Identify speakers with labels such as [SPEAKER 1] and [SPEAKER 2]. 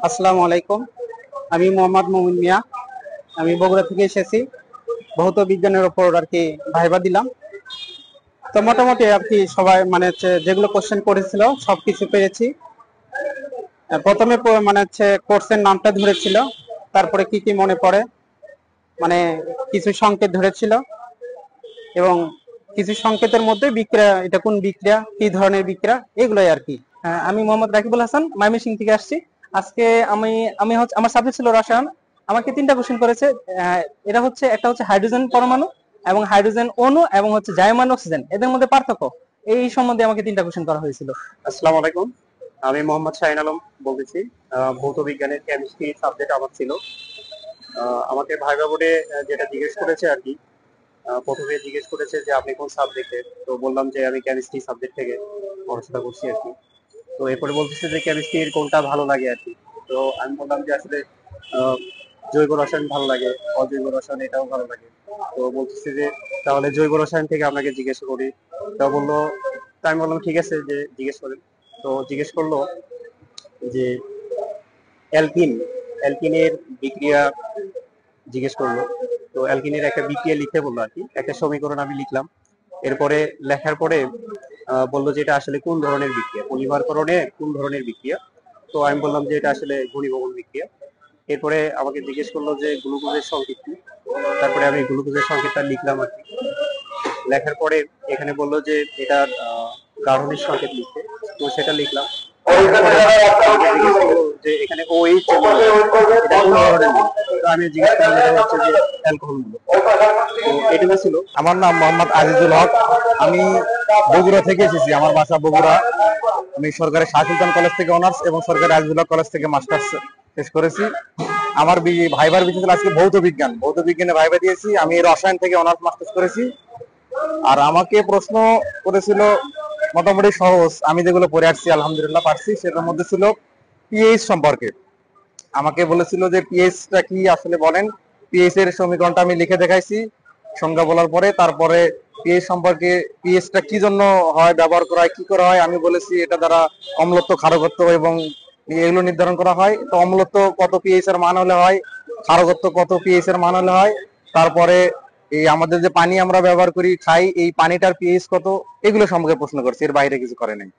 [SPEAKER 1] আসসালামু আলাইকুম। আমি মোহাম্মদ মুমিন মিয়া। আমি বগুড়া থেকে এসেছি। ভৌত বিজ্ঞানের উপর আর কি ভাইবা দিলাম। তো মোটামুটি আর কি সবাই মানে হচ্ছে যেগুলো কোশ্চেন করেছিল সবকিছু পেরেছি। প্রথমে মানে হচ্ছে কোর্সের নামটা ধরেছিল, তারপরে কি কি মনে পড়ে, মানে কিছু সংকেত ধরেছিল এবং কিছু সংকেতের মধ্যে বিক্রিয়া, এটা কোন বিক্রিয়া, কি ধরনের বিক্রিয়া, এগুলোই আর কি।
[SPEAKER 2] আমি মোহাম্মদ রাকিবুল হাসান, ময়মনসিংহ থেকে আসছি। আজকে আমি আমি হচ্ছে আমার সাবজেক্ট ছিল রসায়ন। আমাকে তিনটা কোশ্চেন করেছে। এটা হচ্ছে একটা হচ্ছে হাইড্রোজেন পরমাণু এবং হাইড্রোজেন অণু এবং হচ্ছে জায়মান অক্সিজেন, এদের মধ্যে পার্থক্য, এই সম্বন্ধে আমাকে তিনটা কোশ্চেন করা হয়েছিল।
[SPEAKER 3] আসসালামু আলাইকুম। আমি মোহাম্মদ শাহিন আলম বলতেছি। ভৌত বিজ্ঞানের কেমিস্ট্রি সাবজেক্ট আমার ছিল। আমাকে ভাইবা বোর্ডে যেটা জিজ্ঞেস করেছে আর কি, প্রথমে জিজ্ঞেস করেছে যে আপনি কোন সাবজেক্টে, তো বললাম যে আমি কেমিস্ট্রি সাবজেক্ট থেকে পড়াশোনা করছি আর কি। তো এরপরে বলতেছে যে কেমিস্ট্রির কোনটা ভালো লাগে আর কি। তো আমি বললাম যে আসলে আহ, জৈব রসায়ন ভালো লাগে, অজৈব রসায়ন এটাও ভালো লাগে। তো বলতেছে যে তাহলে জৈব রসায়ন থেকে আপনাকে জিজ্ঞেস করি। তো বললো, তো আমি বললাম ঠিক আছে যে জিজ্ঞেস করেন। তো জিজ্ঞেস করলো যে অ্যালকিন অ্যালকিনের বিক্রিয়া জিজ্ঞেস করলো। তো অ্যালকিনের একটা বিক্রিয়া লিখতে বললো আর কি, একটা সমীকরণ আমি লিখলাম। এরপরে লেখার পরে বললো যে এটা আসলে কোন ধরনের বিক্রিয়া, পরিবারকরণে কোন ধরনের বিক্রিয়া। তো আমি বললাম যে এটা আসলে ঘনীভবন বিক্রিয়া। এরপরে আমাকে জিজ্ঞেস করলো যে গ্লুকোজের সংকেত কি। তারপরে আমি গ্লুকোজের সংকেতটা লিখলাম আর কি। লেখার পরে এখানে বললো যে এটা গাঢ়নির সংকেত লিখতে। তো সেটা লিখলাম। যে এখানে OH এটা কোন ধরনের মূল? তো আমি জিজ্ঞেস করলাম এটা হচ্ছে যে অ্যালকোহল মূল। তো এটুকু ছিল।
[SPEAKER 4] আমার নাম মোহাম্মদ আজিজুল হক। আমি বগুড়া থেকে এসেছি, আমার বাসা বগুড়া। আমি সরকারি শাহ সুলতান কলেজ থেকে অনার্স এবং সরকারি আজিজুল হক কলেজ থেকে মাস্টার্স শেষ করেছি। আমার ভাইবার বিষয় ছিল আজকে ভৌত বিজ্ঞান। ভৌত বিজ্ঞানে ভাইবা দিয়েছি। আমি রসায়ন থেকে অনার্স মাস্টার্স করেছি। আর আমাকে প্রশ্ন করেছিল মোটামুটি সহজ, আমি যেগুলো পড়ে আসছি আলহামদুলিল্লাহ পারছি। সেটার মধ্যে ছিল পিএইচ সম্পর্কে। আমাকে বলেছিল যে পিএইচটা কি আসলে বলেন। পিএইচ এর সমীকরণটা আমি লিখে দেখাইছি সংজ্ঞা বলার পরে। তারপরে পিএইচ সম্পর্কে, পিএইচটা কি জন্য হয়, ব্যবহার করা হয়, কি করা হয়, আমি বলেছি এটা দ্বারা অম্লত্ব, ক্ষারকত্ব এবং এগুলো নির্ধারণ করা হয়। তো অম্লত্ব কত পিএইচ এর মান হলে হয়, ক্ষারকত্ব কত পিএইচ এর মান হলে হয়। তারপরে এই আমাদের যে পানি আমরা ব্যবহার করি, খাই, এই পানিটার পিএইচ কত, এগুলো সম্পর্কে প্রশ্ন করছি। এর বাইরে কিছু করে নাই।